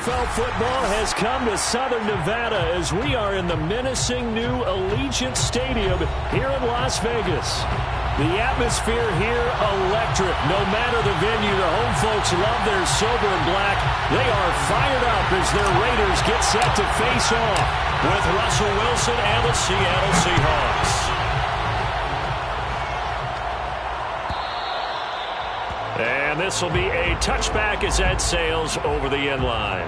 NFL football has come to Southern Nevada as we are in the menacing new Allegiant Stadium here in Las Vegas. The atmosphere here, electric. No matter the venue, the home folks love their silver and black. They are fired up as their Raiders get set to face off with Russell Wilson and the Seattle Seahawks. And this will be a touchback as that sails over the end line.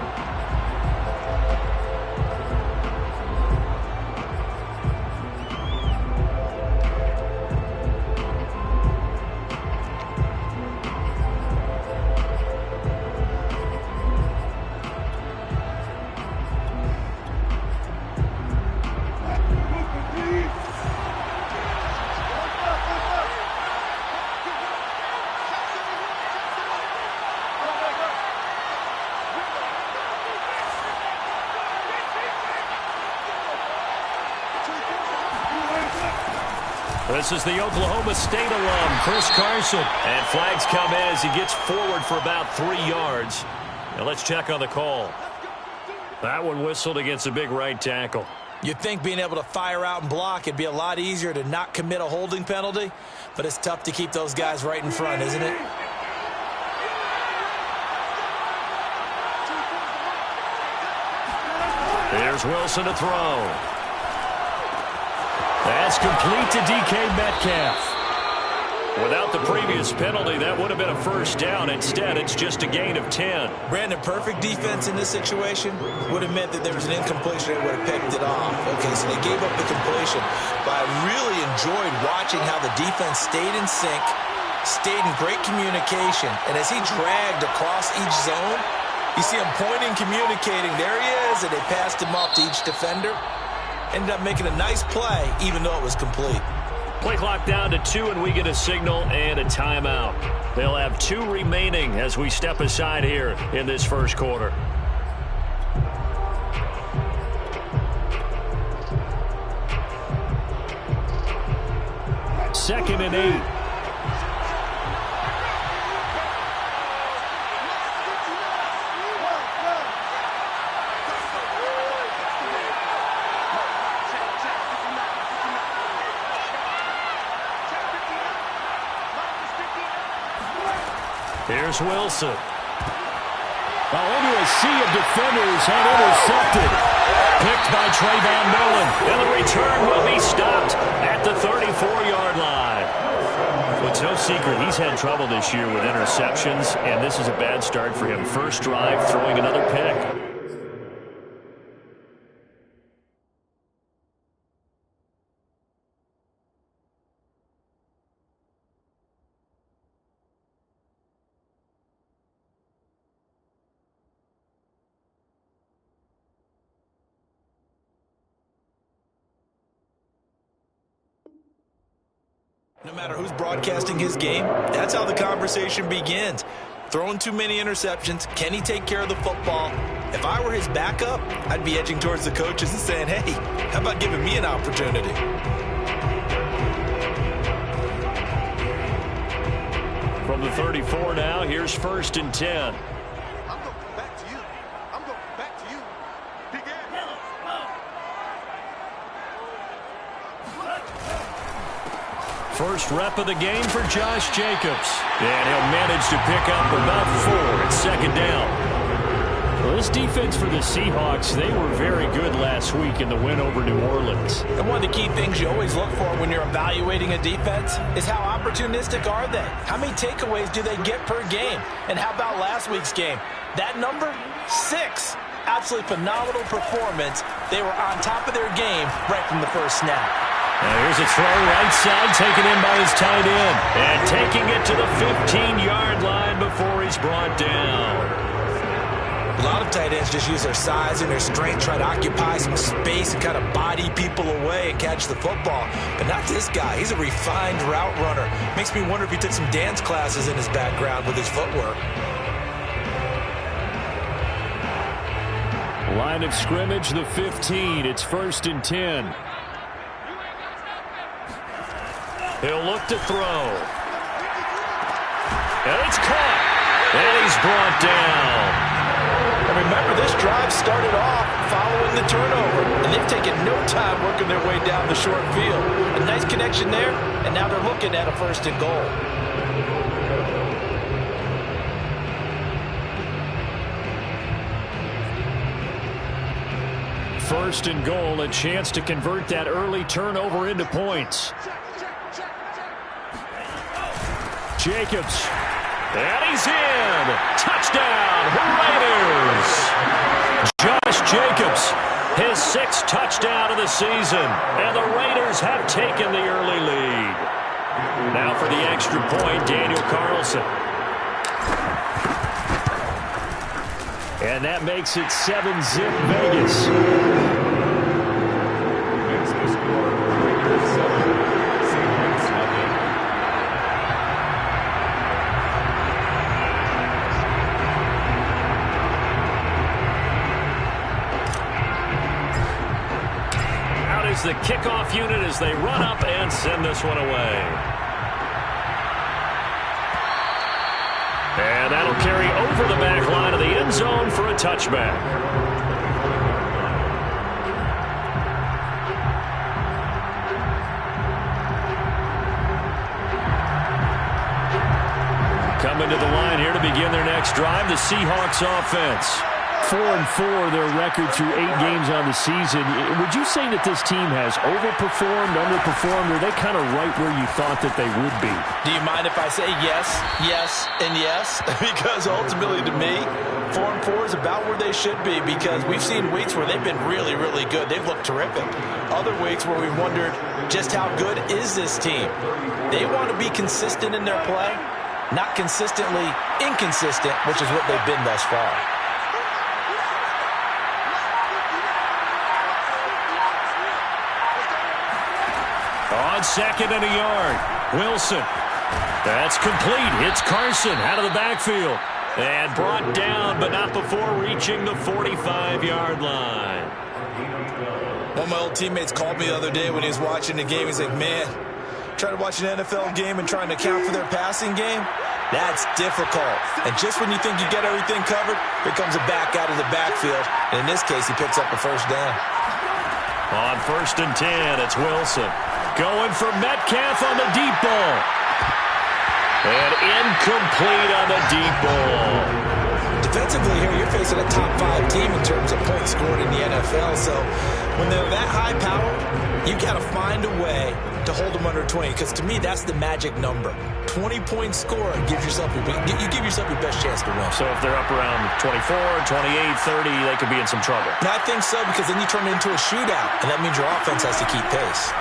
This is the Oklahoma State alum, Chris Carson. And flags come in as he gets forward for about 3 yards. Now let's check on the call. That one whistled against a big right tackle. You'd think being able to fire out and block, it'd be a lot easier to not commit a holding penalty. But it's tough to keep those guys right in front, isn't it? Here's Wilson to throw. That's complete to DK Metcalf. Without the previous penalty, that would have been a first down. Instead, it's just a gain of 10. Brandon, perfect defense in this situation would have meant that there was an incompletion that would have picked it off. Okay, so they gave up the completion. But I really enjoyed watching how the defense stayed in sync, stayed in great communication. And as he dragged across each zone, you see him pointing, communicating. There he is, and they passed him off to each defender. Ended up making a nice play, even though it was complete. Play clock down to 2, and we get a signal and a timeout. They'll have 2 remaining as we step aside here in this first quarter. Second and 8. Here's Wilson. Into a sea of defenders and intercepted. Picked by Trayvon Mullen. And the return will be stopped at the 34-yard line. Well, it's no secret he's had trouble this year with interceptions, and this is a bad start for him. First drive, throwing another pick. No matter who's broadcasting his game, that's how the conversation begins. Throwing too many interceptions. Can he take care of the football? If I were his backup, I'd be edging towards the coaches and saying, hey, how about giving me an opportunity? From the 34 now, here's 1st and 10. First rep of the game for Josh Jacobs. And he'll manage to pick up about 4 at second down. Well, this defense for the Seahawks, they were very good last week in the win over New Orleans. And one of the key things you always look for when you're evaluating a defense is how opportunistic are they? How many takeaways do they get per game? And how about last week's game? That number? 6. Absolutely phenomenal performance. They were on top of their game right from the first snap. Now here's a throw right side, taken in by his tight end. And taking it to the 15-yard line before he's brought down. A lot of tight ends just use their size and their strength, try to occupy some space and kind of body people away and catch the football. But not this guy. He's a refined route runner. Makes me wonder if he took some dance classes in his background with his footwork. Line of scrimmage, the 15. It's 1st and 10. He'll look to throw. And it's caught. And he's brought down. And remember, this drive started off following the turnover, and they've taken no time working their way down the short field. A nice connection there, and now they're looking at a 1st and goal. First and goal, a chance to convert that early turnover into points. Jacobs. And he's in. Touchdown, Raiders. Josh Jacobs, his 6th touchdown of the season. And the Raiders have taken the early lead. Now for the extra point, Daniel Carlson. And that makes it 7-zip Vegas. The kickoff unit as they run up and send this one away. And that'll carry over the back line of the end zone for a touchback. Coming to the line here to begin their next drive, the Seahawks offense. 4-4 their record through 8 games on the season. Would you say that this team has overperformed, underperformed, or are they kind of right where you thought that they would be? Do you mind if I say yes, yes, and yes? Because ultimately to me, 4-4 is about where they should be, because we've seen weeks where they've been really, really good. They've looked terrific. Other weeks where we've wondered just how good is this team. They want to be consistent in their play, not consistently inconsistent, which is what they've been thus far. On 2nd and a yard, Wilson. That's complete. It's Carson out of the backfield. And brought down, but not before reaching the 45-yard line. One of my old teammates called me the other day when he was watching the game. He's like, man, trying to watch an NFL game and trying to account for their passing game, that's difficult. And just when you think you get everything covered, here comes a back out of the backfield. And in this case, he picks up a 1st down. On 1st and 10, it's Wilson. Going for Metcalf on the deep ball. And incomplete on the deep ball. Defensively here, you're facing a top 5 team in terms of points scored in the NFL. So when they're that high power, you got to find a way to hold them under 20. Because to me, that's the magic number. 20-point score gives yourself you give yourself your best chance to win. So if they're up around 24, 28, 30, they could be in some trouble. No, I think so, because then you turn it into a shootout, and that means your offense has to keep pace.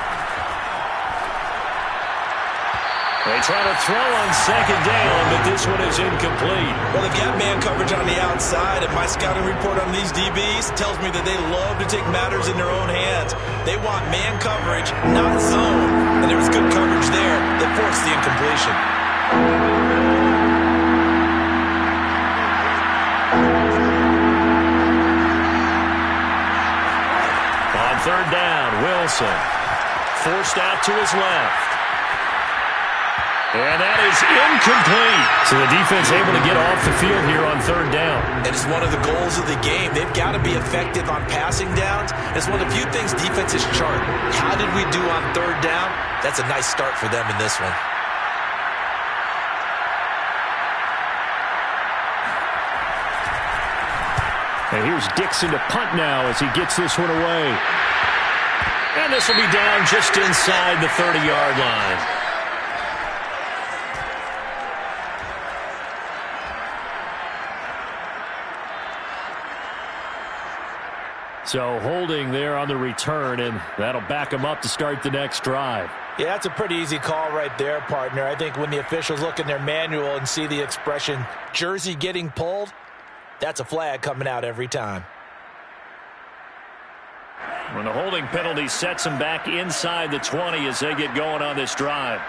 They try to throw on 2nd down, but this one is incomplete. Well, they've got man coverage on the outside, and my scouting report on these DBs tells me that they love to take matters in their own hands. They want man coverage, not zone. And there was good coverage there that forced the incompletion. On 3rd down, Wilson. Forced out to his left. And that is incomplete. So the defense able to get off the field here on 3rd down. And it's one of the goals of the game. They've got to be effective on passing downs. It's one of the few things defenses chart. How did we do on 3rd down? That's a nice start for them in this one. And here's Dixon to punt now as he gets this one away. And this will be down just inside the 30-yard line. So holding there on the return, and that'll back them up to start the next drive. Yeah, that's a pretty easy call right there, partner. I think when the officials look in their manual and see the expression, jersey getting pulled, that's a flag coming out every time. When the holding penalty sets them back inside the 20 as they get going on this drive.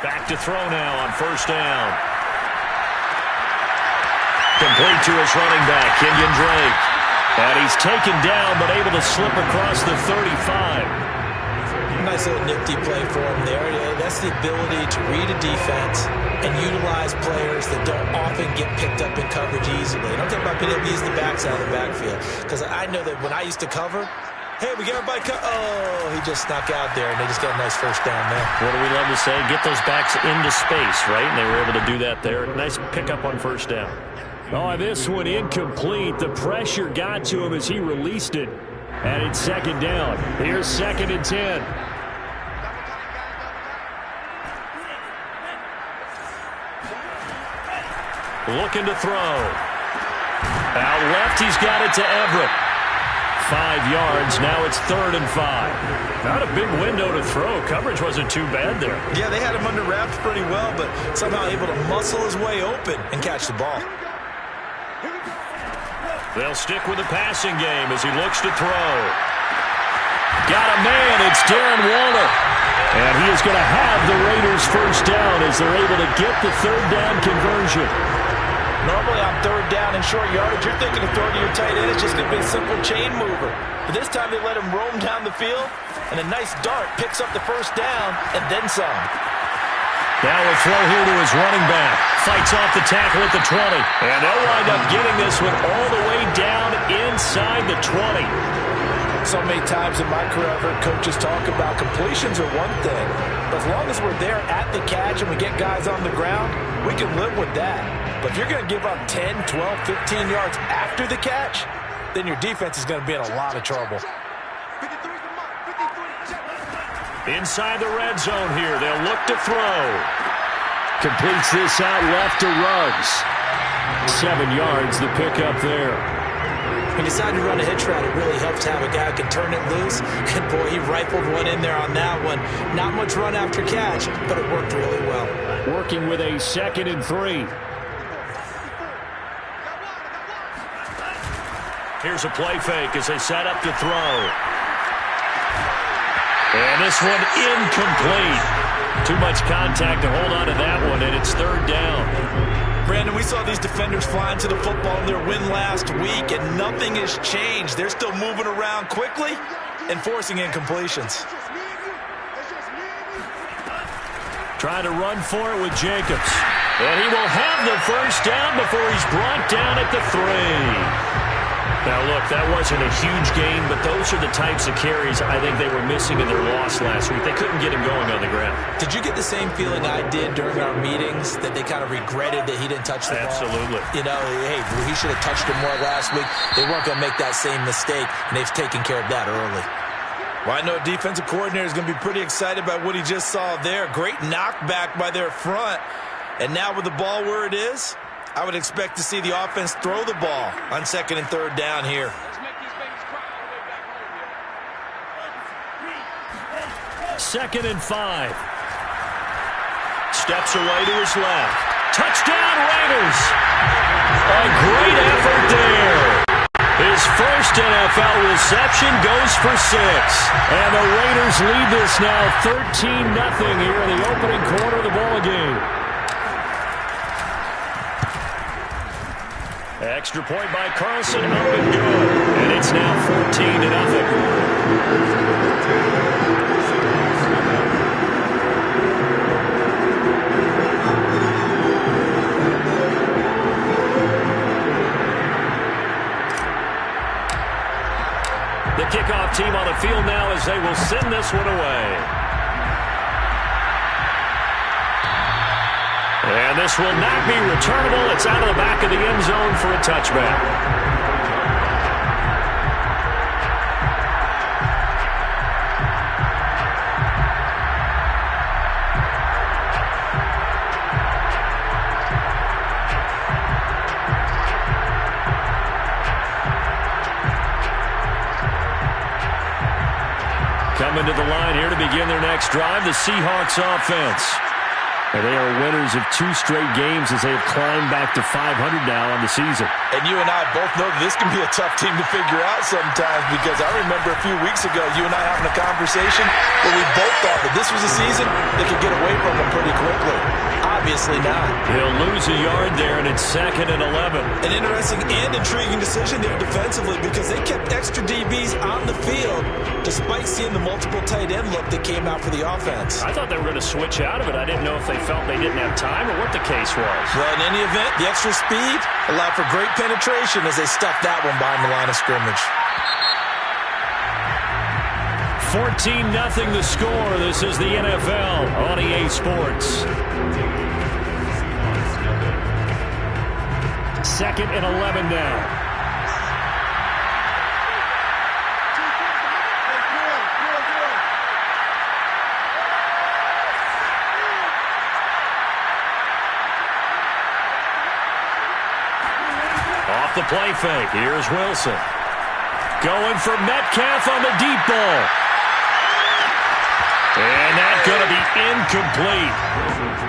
Back to throw now on 1st down. Complete to his running back, Kenyon Drake. And he's taken down, but able to slip across the 35. Nice little nifty play for him there. That's the ability to read a defense and utilize players that don't often get picked up in coverage easily. And I'm talking about being able to use the backside of the backfield. Because I know that when I used to cover, hey, we get everybody oh, he just snuck out there, and they just got a nice first down there. What do we love to say? Get those backs into space, right? And they were able to do that there. Nice pickup on first down. Oh, this one incomplete. The pressure got to him as he released it. And it's second down. Here's 2nd and 10. Looking to throw. Out left, he's got it to Everett. 5 yards. Now it's 3rd and 5. Not a big window to throw. Coverage wasn't too bad there. Yeah, they had him under wraps pretty well, but somehow able to muscle his way open and catch the ball. They'll stick with the passing game as he looks to throw. Got a man. It's Darren Waller. And he is going to have the Raiders first down as they're able to get the 3rd down conversion. Normally on 3rd down and short yardage, you're thinking of throwing to your tight end. It's just going to be a simple chain mover. But this time they let him roam down the field, and a nice dart picks up the first down and then some. Now a throw here to his running back. Fights off the tackle at the 20. And they'll wind up getting this one all the way down inside the 20. So many times in my career I've heard coaches talk about completions are one thing. But as long as we're there at the catch and we get guys on the ground, we can live with that. But if you're going to give up 10, 12, 15 yards after the catch, then your defense is going to be in a lot of trouble. Inside the red zone here, they'll look to throw. Completes this out left to Ruggs. 7 yards, the pickup there. When you decide to run a hitch route, it really helps to have a guy who can turn it loose. And boy, he rifled one in there on that one. Not much run after catch, but it worked really well. Working with a 2nd and 3. Here's a play fake as they set up to throw. And this one incomplete. Too much contact to hold on to that one, and it's 3rd down. Brandon, we saw these defenders flying to the football in their win last week, and nothing has changed. They're still moving around quickly and forcing incompletions. Trying to run for it with Jacobs. And he will have the first down before he's brought down at the 3. Now, look, that wasn't a huge gain, but those are the types of carries I think they were missing in their loss last week. They couldn't get him going on the ground. Did you get the same feeling I did during our meetings, that they kind of regretted that he didn't touch the ball? Absolutely. You know, hey, he should have touched him more last week. They weren't going to make that same mistake, and they've taken care of that early. Well, I know a defensive coordinator is going to be pretty excited about what he just saw there. Great knockback by their front. And now with the ball where it is, I would expect to see the offense throw the ball on 2nd and 3rd down here. Second and 5. Steps away to his left. Touchdown, Raiders! A great effort there. His first NFL reception goes for 6. And the Raiders lead this now 13-0 here in the opening quarter of the ballgame. Extra point by Carlson, up and good. And it's now 14-0. The kickoff team on the field now as they will send this one away. And this will not be returnable. It's out of the back of the end zone for a touchback. Coming to the line here to begin their next drive, the Seahawks offense. And they are winners of 2 straight games as they have climbed back to 500 now on the season. And you and I both know that this can be a tough team to figure out sometimes, because I remember a few weeks ago you and I having a conversation where we both thought that this was a season that could get away from them pretty quickly. Odds Obviously not. He'll lose a yard there, and it's 2nd and 11. An interesting and intriguing decision there defensively because they kept extra DBs on the field despite seeing the multiple tight end look that came out for the offense. I thought they were going to switch out of it. I didn't know if they felt they didn't have time or what the case was. Well, in any event, the extra speed allowed for great penetration as they stuffed that one behind the line of scrimmage. 14-0 the score. This is the NFL on EA Sports. 2nd and 11 now. Off the play fake. Here's Wilson. Going for Metcalf on the deep ball. And that's going to be incomplete.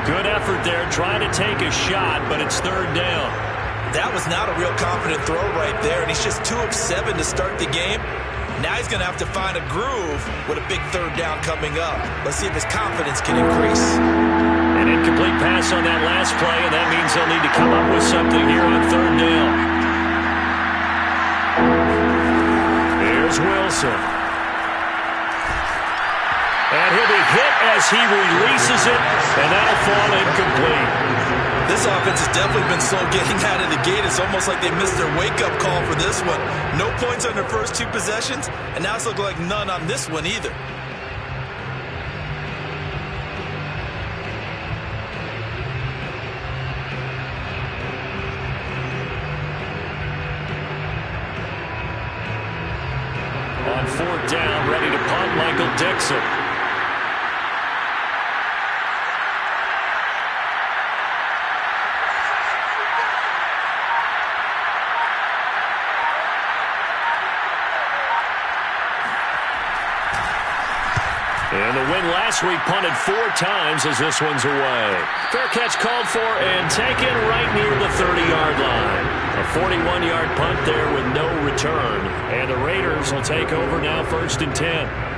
Good effort there trying to take a shot, but it's 3rd down. That was not a real confident throw right there, and he's just 2 of 7 to start the game. Now he's going to have to find a groove with a big 3rd down coming up. Let's see if his confidence can increase. An incomplete pass on that last play, and that means they'll need to come up with something here on 3rd down. Here's Wilson. And he'll be hit as he releases it, and that'll fall incomplete. This offense has definitely been slow getting out of the gate. It's almost like they missed their wake-up call for this one. No points on their first 2 possessions, and now it's looking like none on this one either. On 4th down, ready to punt, Michael Dixon. And the win last week punted 4 times as this one's away. Fair catch called for and taken right near the 30-yard line. A 41-yard punt there with no return. And the Raiders will take over now 1st and 10.